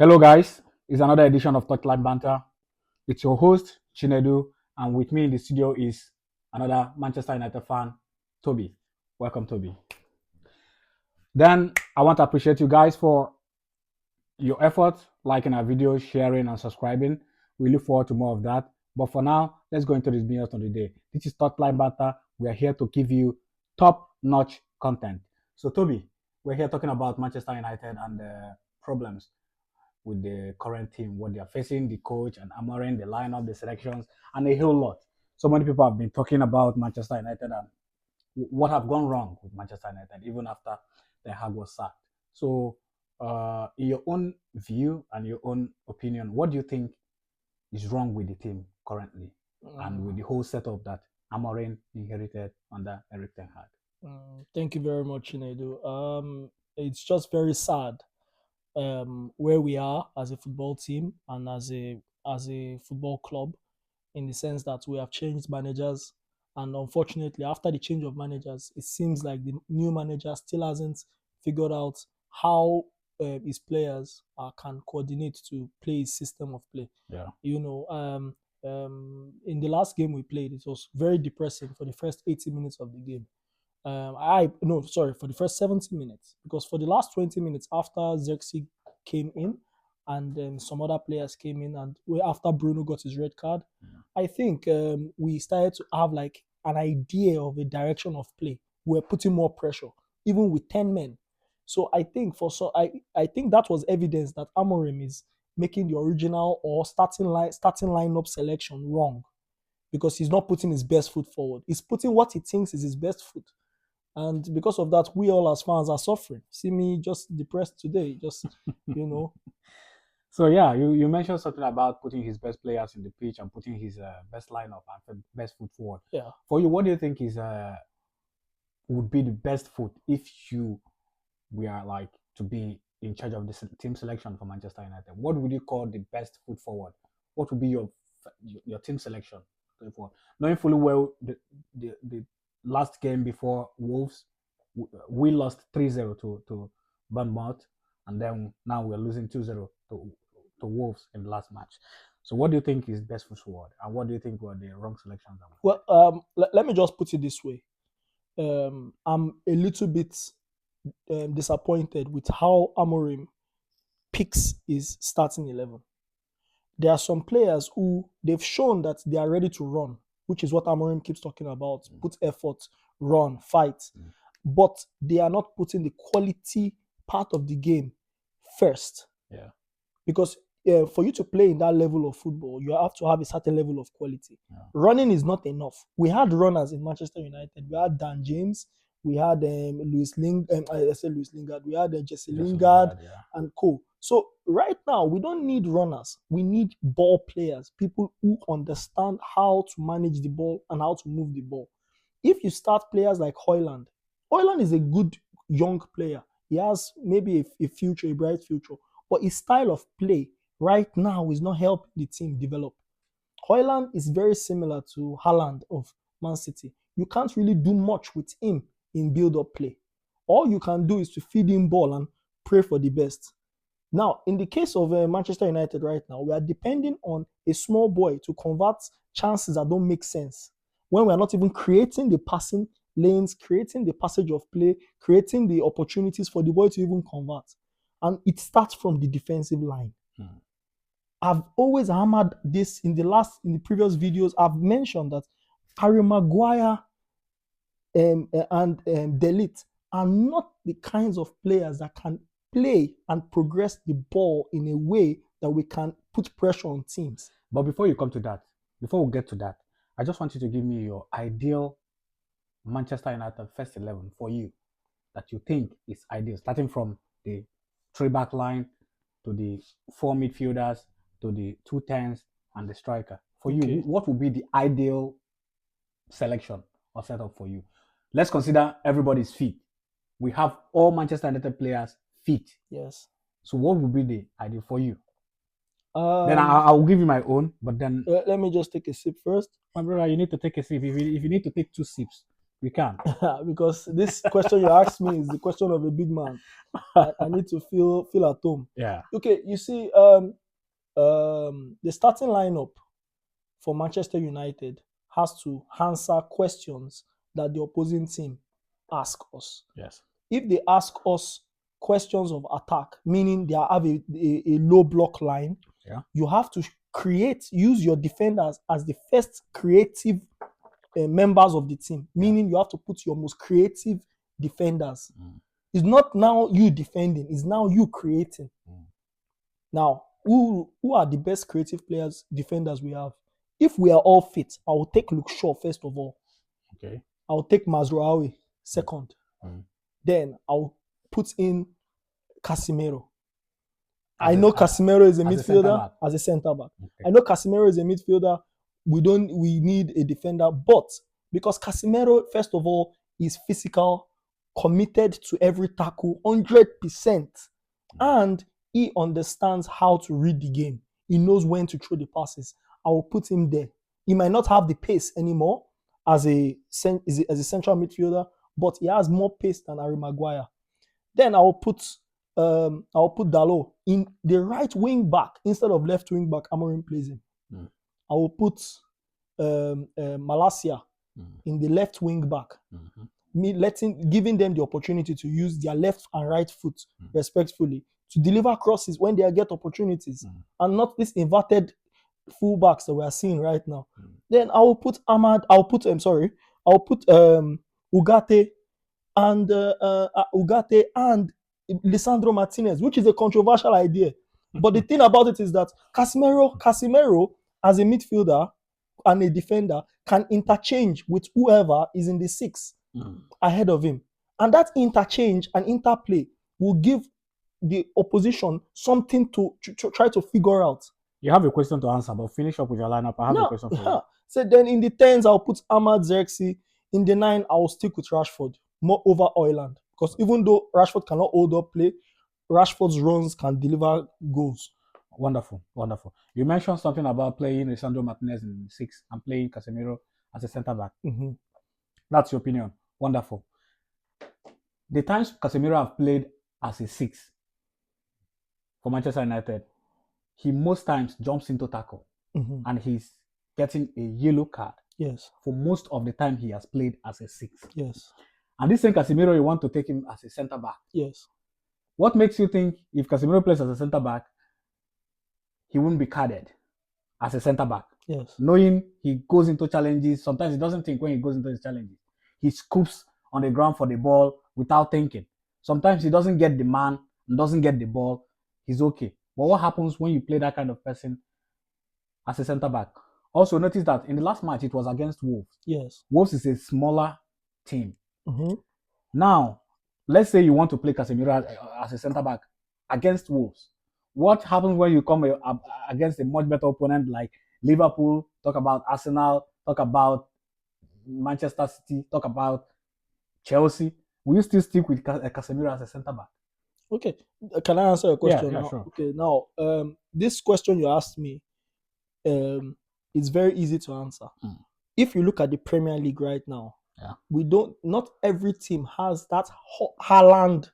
Hello, guys. It's another edition of Touchline Banter. It's your host, Chinedu, and with me in the studio is another Manchester United fan, Toby. Welcome, Toby. Then I want to appreciate you guys for your effort, liking our videos, sharing, and subscribing. We look forward to more of that. But for now, let's go into this business of the day. This is Touchline Banter. We are here to give you top-notch content. So, Toby, we're here talking about Manchester United and the problems with the current team, what they are facing, the coach and Amorim, the lineup, the selections, and a whole lot. So many people have been talking about Manchester United and what have gone wrong with Manchester United, even after the Hag was sacked. So, in your own view and your own opinion, what do you think is wrong with the team currently and with the whole setup that Amorim inherited under Eric Ten Hag? Thank you very much, Chinedu. It's just very sad where we are as a football team and as a football club, in the sense that we have changed managers, and unfortunately, after the change of managers, it seems like the new manager still hasn't figured out how his players can coordinate to play his system of play. Yeah. In the last game we played, it was very depressing for the first 80 minutes of the game. For the first 70 minutes, because for the last 20 minutes after Xerxes came in and some other players came in, and after Bruno got his red card, I think we started to have like an idea of a direction of play. We're putting more pressure, even with 10 men. So I think I think that was evidence that Amorim is making the original or starting lineup selection wrong, because he's not putting his best foot forward. He's putting what he thinks is his best foot. And because of that, we all as fans are suffering. See me just depressed today, So yeah, you mentioned something about putting his best players in the pitch and putting his best lineup and best foot forward. Yeah. For you, what do you think is would be the best foot if we are like to be in charge of the team selection for Manchester United? What would you call the best foot forward? What would be your team selection going forward? Knowing fully well the last game before Wolves, we lost 3-0 to Bournemouth, and then now we're losing 2-0 to Wolves in the last match. So what do you think is best foot forward, and what do you think were the wrong selections? Well, let me just put it this way. I'm a little bit disappointed with how Amorim picks his starting 11. There are some players who they've shown that they are ready to run, which is what Amorim keeps talking about. Put effort, run, fight. But they are not putting the quality part of the game first. Yeah. Because for you to play in that level of football, you have to have a certain level of quality. Yeah. Running is not enough. We had runners in Manchester United. We had Dan James. We had Louis Lingard. We had Jesse Lingard and co. So right now, we don't need runners. We need ball players, people who understand how to manage the ball and how to move the ball. If you start players like Højlund is a good young player. He has maybe a future, a bright future. But his style of play right now is not helping the team develop. Højlund is very similar to Haaland of Man City. You can't really do much with him in build-up play. All you can do is to feed him ball and pray for the best. Now, in the case of Manchester United right now, we are depending on a small boy to convert chances that don't make sense, when we are not even creating the passing lanes, creating the passage of play, creating the opportunities for the boy to even convert. And it starts from the defensive line. I've always hammered this in the previous videos. I've mentioned that Harry Maguire and Delete are not the kinds of players that can play and progress the ball in a way that we can put pressure on teams. But before we get to that, I just want you to give me your ideal Manchester United first 11 for you that you think is ideal, starting from the 3-back line to the 4 midfielders to the 2 10s and the striker. For you, what would be the ideal selection or setup for you? Let's consider everybody's fit. We have all Manchester United players fit. Yes. So what would be the ideal for you? Then I'll give you my own, but then let me just take a sip first. My brother, you need to take a sip. If you need to take 2 sips, We can. Because this question you asked me is the question of a big man. I need to feel at home. Yeah. Okay, you see, the starting lineup for Manchester United has to answer questions that the opposing team ask us. Yes. If they ask us questions of attack, meaning they have a low block line, Yeah. you have to use your defenders as the first creative members of the team, meaning you have to put your most creative defenders. It's not now you defending, it's now you creating. Now, who are the best creative defenders we have? If we are all fit, I will take Luke Shaw first of all. Okay. I will take Mazraoui second. Then I'll put in Casimiro. I know Casimiro is a midfielder as a centre back. Okay. I know Casimiro is a midfielder. We need a defender, but because Casimiro, first of all, is physical, committed to every tackle, 100%, and he understands how to read the game. He knows when to throw the passes. I will put him there. He might not have the pace anymore as a central midfielder, but he has more pace than Harry Maguire. Then I will put Dalot in the right wing back instead of left wing back. Amorim plays him. I will put Malacia in the left wing back. Giving them the opportunity to use their left and right foot respectfully to deliver crosses when they get opportunities, and not this inverted fullbacks that we are seeing right now. Then I will put Ugarte and Lisandro Martinez, which is a controversial idea. But the thing about it is that Casimiro as a midfielder and a defender can interchange with whoever is in the six ahead of him. And that interchange and interplay will give the opposition something to try to figure out. You have a question to answer, but finish up with your lineup. I have a question for you. So then in the 10s, I'll put Ahmad Xerxes. In the 9, I'll stick with Rashford more over Højlund. Because even though Rashford cannot hold up play, Rashford's runs can deliver goals. Wonderful. You mentioned something about playing Lisandro Martinez in 6 and playing Casemiro as a centre back. That's your opinion. Wonderful. The times Casemiro have played as a 6 for Manchester United, he most times jumps into tackle and he's getting a yellow card. Yes. For most of the time he has played as a 6. Yes. And this same Casemiro, you want to take him as a centre back. Yes. What makes you think if Casemiro plays as a centre back, he wouldn't be carded as a centre back? Yes. Knowing he goes into challenges, sometimes he doesn't think when he goes into his challenges. He scoops on the ground for the ball without thinking. Sometimes he doesn't get the man and doesn't get the ball. He's okay. But what happens when you play that kind of person as a centre back? Also, notice that in the last match, it was against Wolves. Yes. Wolves is a smaller team. Now, let's say you want to play Casemiro as a centre back against Wolves. What happens when you come against a much better opponent like Liverpool? Talk about Arsenal. Talk about Manchester City. Talk about Chelsea. Will you still stick with Casemiro as a centre back? Okay. Can I answer your question now? Sure. Okay. Now, this question you asked me, it's very easy to answer. If you look at the Premier League right now, not every team has that Haaland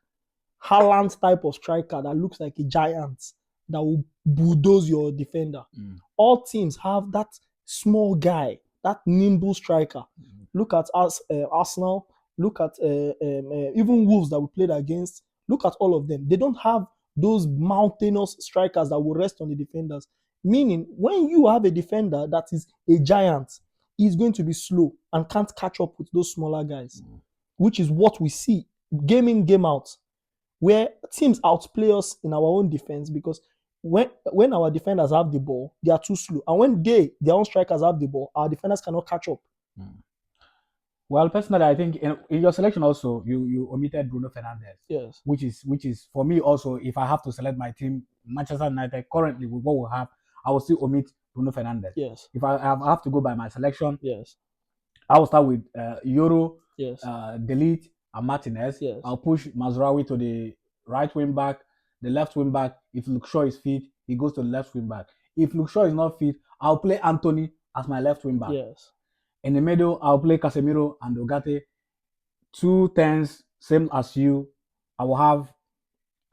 type of striker that looks like a giant that will bulldoze your defender. All teams have that small guy, that nimble striker. Look at us, Arsenal. Look at even Wolves that we played against. Look at all of them. They don't have those mountainous strikers that will rest on the defenders. Meaning, when you have a defender that is a giant, he's going to be slow and can't catch up with those smaller guys, which is what we see game in, game out, where teams outplay us in our own defense because when our defenders have the ball, they are too slow. And when their own strikers have the ball, our defenders cannot catch up. Well, personally, I think in your selection also, you omitted Bruno Fernandez. Yes. Which is for me also, if I have to select my team, Manchester United, currently with what we have, I will still omit Bruno Fernandez. Yes. If I have to go by my selection, yes, I will start with Euro, yes, Delete, and Martinez. Yes. I'll push Mazraoui to the right wing back, the left wing back. If Luke Shaw is fit, he goes to the left wing back. If Luke Shaw is not fit, I'll play Anthony as my left wing back. Yes. In the middle, I'll play Casemiro and Ugarte. 2 10s, same as you. I will have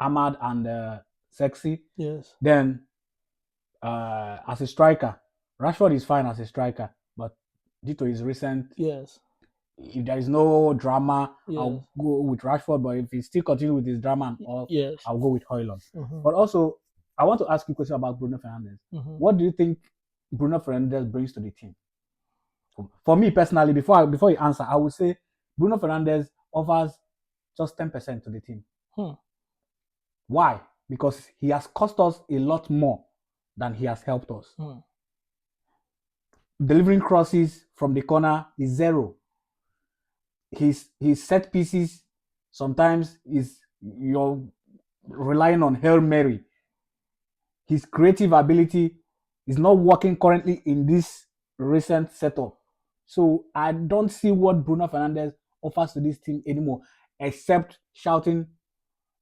Ahmad and Sexy. Yes. Then as a striker, Rashford is fine as a striker, but due to his recent, Yes. if there is no drama, Yes. I'll go with Rashford. But if he still continue with his drama and all, Yes. I'll go with Højlund. Mhm. But also, I want to ask you a question about Bruno Fernandez. Mhm. What do you think Bruno Fernandez brings to the team? For me personally, before you answer, I would say Bruno Fernandez offers just 10% to the team. Why? Because he has cost us a lot more than he has helped us. Delivering crosses from the corner is zero. His set pieces sometimes is you're relying on Hail Mary. His creative ability is not working currently in this recent setup. So I don't see what Bruno Fernandez offers to this team anymore, except shouting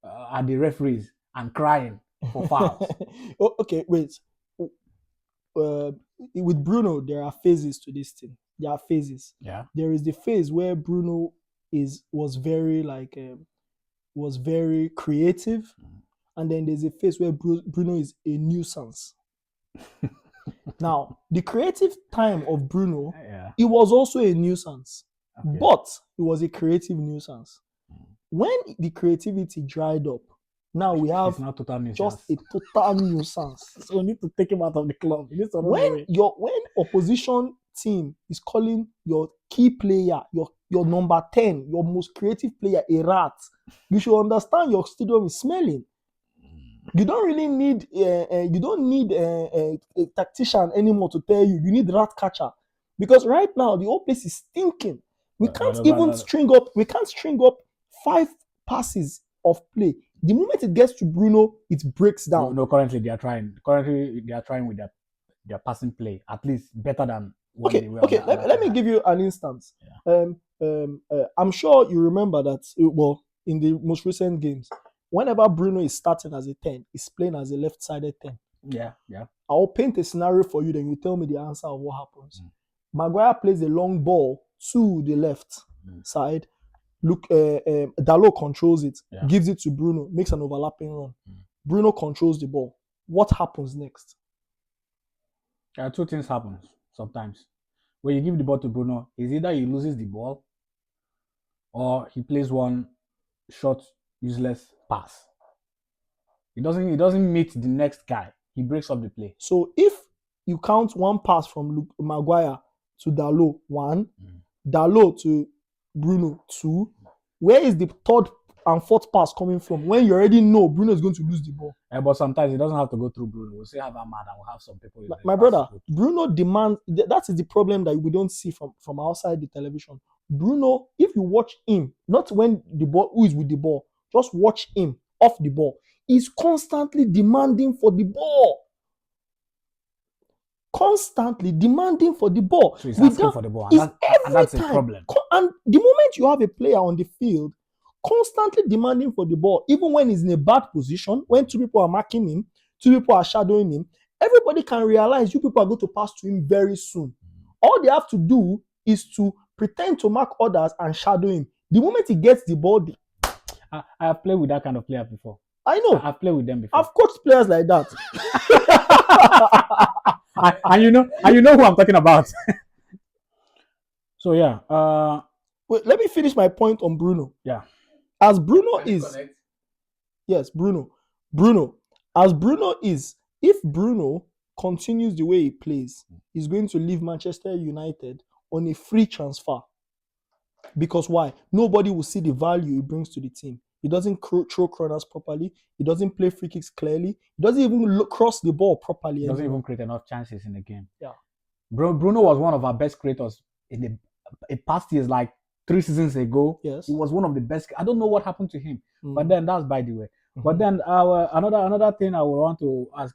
at the referees and crying for fouls. Okay, wait. With Bruno, there are phases to this thing. There are phases. Yeah. There is the phase where Bruno was very creative, and then there's a phase where Bruno is a nuisance. Now, the creative time of Bruno, it was also a nuisance, but it was a creative nuisance. When the creativity dried up, now we have just a total nuisance. So we need to take him out of the club. When opposition team is calling your key player, your number 10, your most creative player, a rat, you should understand your stadium is smelling. You don't really need a tactician anymore to tell you. You need rat catcher, because right now the whole place is stinking. We can't string up 5 passes of play. The moment it gets to Bruno, it breaks down. No, currently they are trying. Currently they are trying with their passing play, at least better than what they were. Okay. Let me give you an instance. Yeah. I'm sure you remember that. In the most recent games, whenever Bruno is starting as a 10, he's playing as a left-sided 10. Yeah. I'll paint a scenario for you, then you tell me the answer of what happens. Maguire plays a long ball to the left side. Look, Dalot controls it, gives it to Bruno, makes an overlapping run. Bruno controls the ball. What happens next? 2 things happen sometimes. When you give the ball to Bruno, is either he loses the ball or he plays one short, useless pass. He doesn't meet the next guy. He breaks up the play. So if you count one pass from Maguire to Dalot, 1, Dalot to Bruno, 2, where is the third and fourth pass coming from when you already know Bruno is going to lose the ball? But sometimes it doesn't have to go through Bruno. We'll still have Ahmad and we'll have some people. My brother, Bruno demands. That is the problem that we don't see from outside the television. Bruno, if you watch him, not when the ball, who is with the ball, just watch him off the ball. He's constantly demanding for the ball. Constantly demanding for the ball. So he's asking for the ball. And that's a problem. And the moment you have a player on the field constantly demanding for the ball, even when he's in a bad position, when 2 people are marking him, 2 people are shadowing him, everybody can realize you people are going to pass to him very soon. All they have to do is to pretend to mark others and shadow him. The moment he gets the ball, I have played with that kind of player before. I know. I've played with them before. I've coached players like that. and you know who I'm talking about. So yeah. Wait, let me finish my point on Bruno. Yeah. As Bruno is, yes, Bruno. As Bruno is, if Bruno continues the way he plays, he's going to leave Manchester United on a free transfer. Because why? Nobody will see the value he brings to the team. He doesn't throw corners properly. He doesn't play free kicks clearly. He doesn't even cross the ball properly. He doesn't even create enough chances in the game. Yeah. Bruno was one of our best creators in the past years, like 3 seasons ago. Yes. He was one of the best. I don't know what happened to him, but then that's by the way. But then another thing I would want to ask,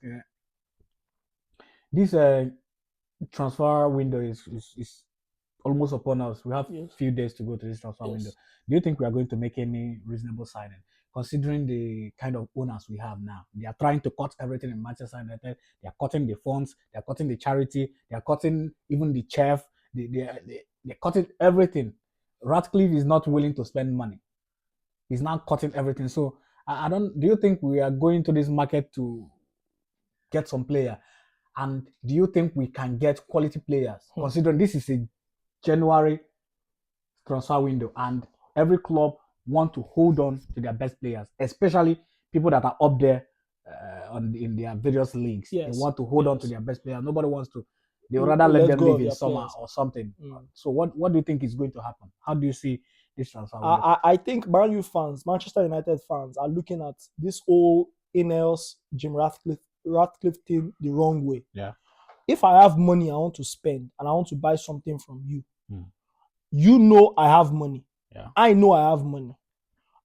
this transfer window is almost upon us. We have a few days to go to this transfer window. Do you think we are going to make any reasonable signing, considering the kind of owners we have now? They are trying to cut everything in Manchester United. They are cutting the funds. They are cutting the charity. They are cutting even the chef. They're cutting everything. Ratcliffe is not willing to spend money. He's now cutting everything. So I don't. Do you think we are going to this market to get some player? And do you think we can get quality players? Considering this is a January transfer window, and every club want to hold on to their best players, especially people that are up there in their various leagues. Yes. They want to hold on to their best players. Nobody wants to. They would rather let them leave in summer or something. So what do you think is going to happen? How do you see this transfer window? I think Man U fans, Manchester United fans, are looking at this whole Ineos, Jim Ratcliffe thing the wrong way. Yeah. If I have money I want to spend and I want to buy something from you, you know I have money. Yeah. I know I have money.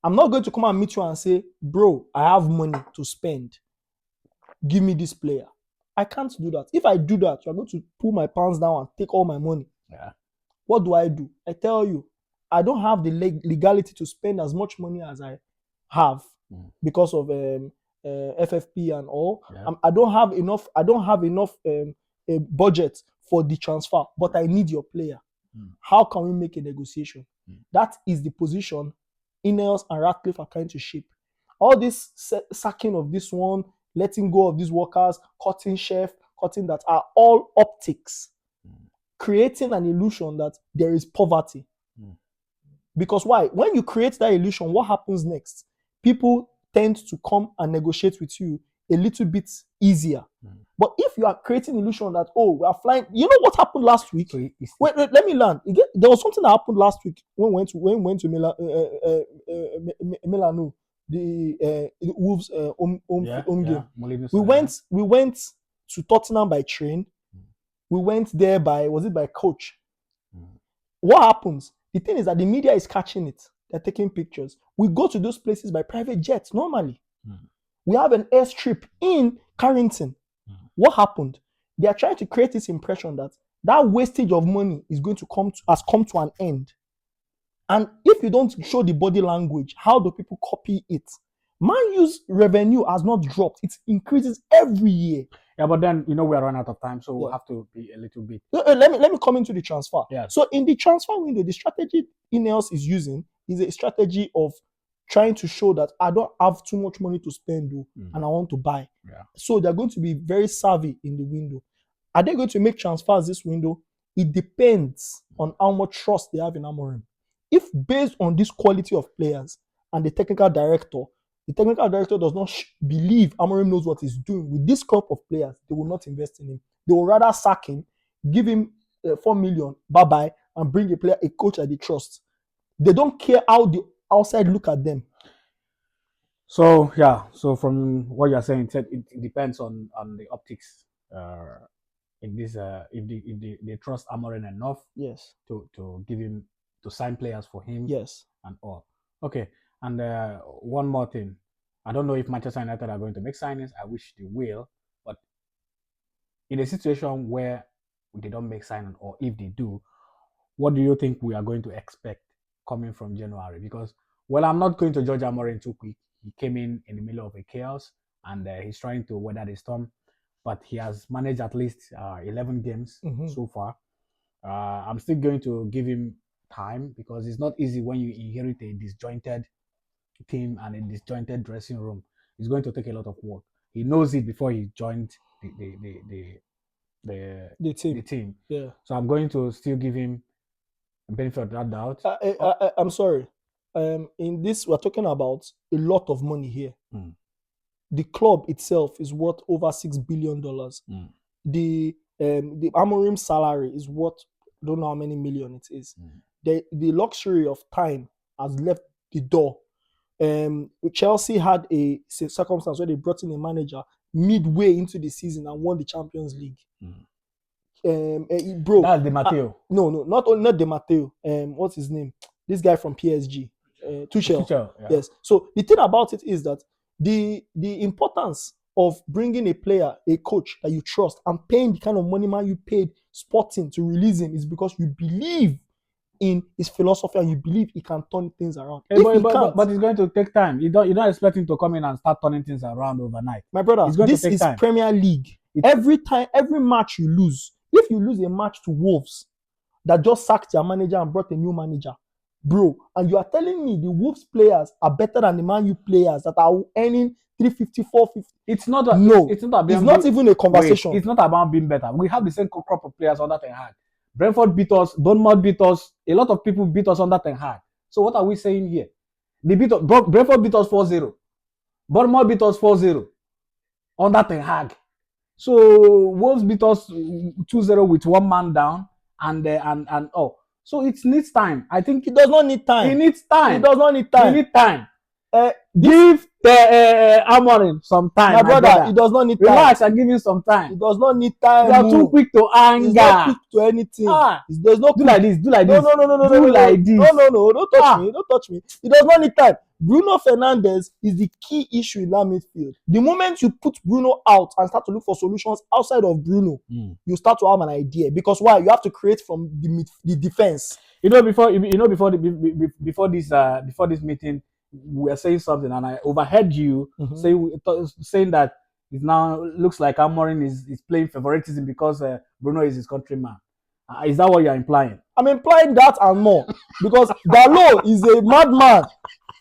I'm not going to come and meet you and say, bro, I have money to spend. Give me this player. I can't do that. If I do that, you're going to pull my pants down and take all my money. Yeah. What do? I tell you, I don't have the legality to spend as much money as I have because of FFP and all. Yeah. I don't have enough. I don't have enough a budget for the transfer, but I need your player. How can we make a negotiation? That is the position Ineos and Ratcliffe are trying to shape. All this sacking of this one, letting go of these workers, cutting chef, cutting that are all optics, creating an illusion that there is poverty. Because why? When you create that illusion, what happens next? People tend to come and negotiate with you a little bit easier. But if you are creating illusion that, oh, we are flying, you know what happened last week? So wait, let me land. There was something that happened last week when we went to Milano, the Wolves home game. We went to Tottenham by train. We went there by coach? What happens? The thing is that the media is catching it. They're taking pictures. We go to those places by private jets normally. We have an airstrip in Carrington. What happened? They are trying to create this impression that wastage of money is going to has come to an end. And if you don't show the body language, how do people copy it? Man U's revenue has not dropped. It increases every year. Yeah, but then, we are running out of time, so we'll have to be a little bit. Let me come into the transfer. Yeah. So in the transfer window, the strategy Ineos is using is a strategy of trying to show that I don't have too much money to spend and I want to buy. Yeah. So they're going to be very savvy in the window. Are they going to make transfers this window? It depends on how much trust they have in Amorim. If based on this quality of players and the technical director does not believe Amorim knows what he's doing with this crop of players, they will not invest in him. They will rather sack him, give him 4 million, bye-bye, and bring a coach that they trust. They don't care how the outside look at them. So from what you're saying, it depends on the optics. In this, if they trust Amorim enough, yes, to give him, to sign players for him, yes, and all. Okay, and one more thing. I don't know if Manchester United are going to make signings. I wish they will, but in a situation where they don't make signings, or if they do, what do you think we are going to expect coming from January? Because, well, I'm not going to judge Amorim too quick. He came in the middle of a chaos, and he's trying to weather the storm. But he has managed at least 11 games so far. I'm still going to give him time, because it's not easy when you inherit a disjointed team and a disjointed dressing room. It's going to take a lot of work. He knows it before he joined the team. Yeah. So I'm going to still give him a benefit of that doubt. I'm sorry. In this, we're talking about a lot of money here. The club itself is worth over $6 billion. The Amorim salary is worth, I don't know how many million it is. The luxury of time has left the door. Chelsea had a circumstance where they brought in a manager midway into the season and won the Champions League. Bro, that's Di Matteo. No, not Di Matteo. What's his name? This guy from PSG, Tuchel. Yeah. Yes. So the thing about it is that the importance of bringing a player, a coach that you trust, and paying the kind of money Man you paid Sporting to release him is because you believe in his philosophy and you believe he can turn things around. But it's going to take time. You don't expect him to come in and start turning things around overnight. My brother, this is time. Premier League. Every match you lose, if you lose a match to Wolves that just sacked their manager and brought a new manager, bro. And you are telling me the Wolves players are better than the Man U players that are earning 350, 450. It's not. A, No, it's not. It's not even a conversation. Wait, it's not about being better. We have the same crop of players under Ten Hag. Brentford beat us. Bournemouth beat us. A lot of people beat us under Ten Hag. So what are we saying here? Brentford beat us 4-0. Bournemouth beat us 4-0 under Ten Hag. So Wolves beat us 2-0 with one man down, and oh, so it needs time. I think it does not need time. It needs time. It does not need time. It needs time. Give the Amorim some time, my brother. It does not need time. Relax and give him some time. It does not need time. You are too quick to anger. It's not quick to anything. There's no do like this. Do like this. No. Do like this. No. Don't touch me. Don't touch me. It does not need time. Bruno Fernandez is the key issue in that midfield. The moment you put Bruno out and start to look for solutions outside of Bruno, you start to have an idea. Because why? You have to create from the defense. Before this meeting, we were saying something, and I overheard you saying that it now looks like Amorim is playing favoritism because Bruno is his countryman. Is that what you're implying? I'm implying that and more because Dalot is a madman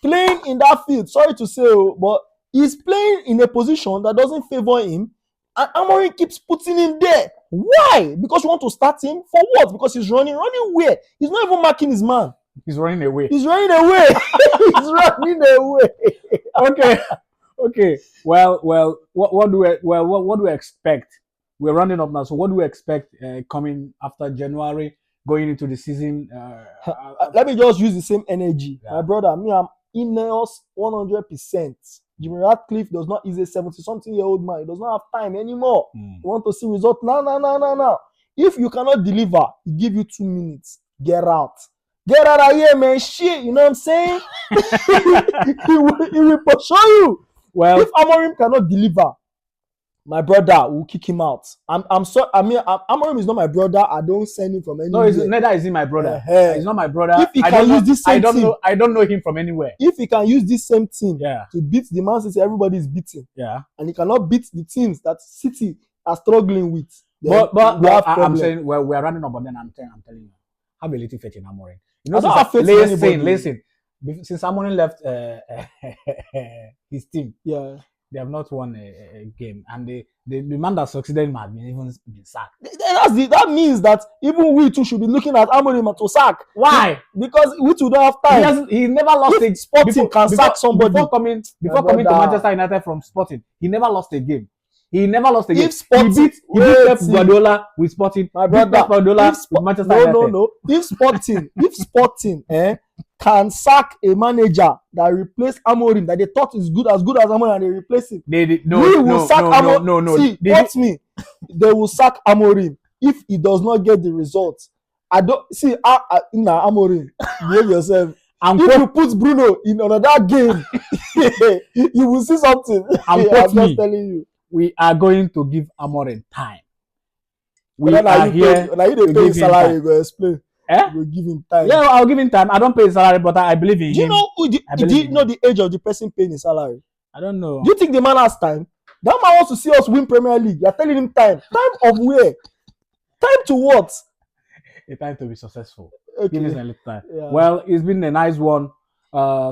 playing in that field. Sorry to say, but he's playing in a position that doesn't favor him, and Amorim keeps putting him there. Why? Because you want to start him for what? Because he's running where? He's not even marking his man. He's running away. He's running away. He's running away. Okay. Well. What do we expect? We're running up now. So what do we expect coming after January, going into the season? Let me just use the same energy, my brother. I'm Ineos 100%. Jimmy Ratcliffe does not. He's a 70-something-year-old man. He does not have time anymore. You want to see results now. If you cannot deliver, he give you 2 minutes. Get out. Get out of here, man. Shit, you know what I'm saying? he will pursue you. Well, if Amorim cannot deliver, my brother will kick him out. I'm sorry. I mean, Amorim is not my brother. I don't send him from anywhere. No, neither is he my brother. He's not my brother. If he can use this same team, I don't know him from anywhere. If he can use this same team to beat the Man City everybody is beating, and he cannot beat the teams that City are struggling with, but I'm saying, well, we are running up, but then I'm telling you, have a little faith in Amorim. You know, listen. Since Amorim left his team, they have not won a game, and the man that succeeded him has been even been sacked. That means that even we too should be looking at Amorim to sack. Why? Because we too don't have time. He never lost a Sporting can sack somebody before coming to Manchester United from Sporting. He never lost a game. He beat Pep Guardiola with Sporting. My brother, Pep Guardiola with Manchester United. No. If Sporting can sack a manager that replaced Amorim that they thought is as good as Amorim, and they replace him, we will sack Amorim. No. See, watch me. They will sack Amorim if he does not get the results. I don't see. Amorim, behave yourself. If you put Bruno in another game, you will see something. I'm just telling you. We are going to give Amorim time. We are here. Now you pay his salary, you go explain. We'll give him time. Yeah, I'll give him time. I don't pay his salary, but I believe in him. Do you know the age of the person paying his salary? I don't know. Do you think the man has time? That man wants to see us win Premier League. You're telling him time. Time of where? Time to what? A time to be successful. Okay. Give us a little time. Yeah. Well, it's been a nice one.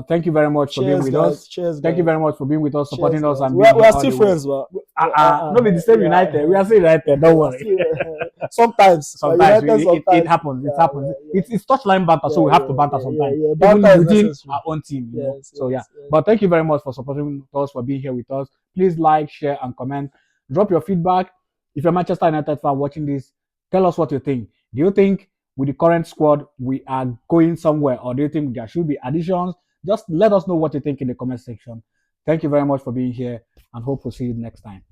Thank you very much for being with us. Thank you very much for being with us, supporting us, and we are still friends, but not be the same United. We are still United. Don't worry. Sometimes it happens. It happens. It's touchline banter, so we have to banter sometimes, even within our own team. But thank you very much for supporting us, for being here with us. Please like, share, and comment. Drop your feedback. If you're a Manchester United fan watching this, tell us what you think. Do you think with the current squad we are going somewhere, or do you think there should be additions? Just let us know what you think in the comment section. Thank you very much for being here, and hope to see you next time.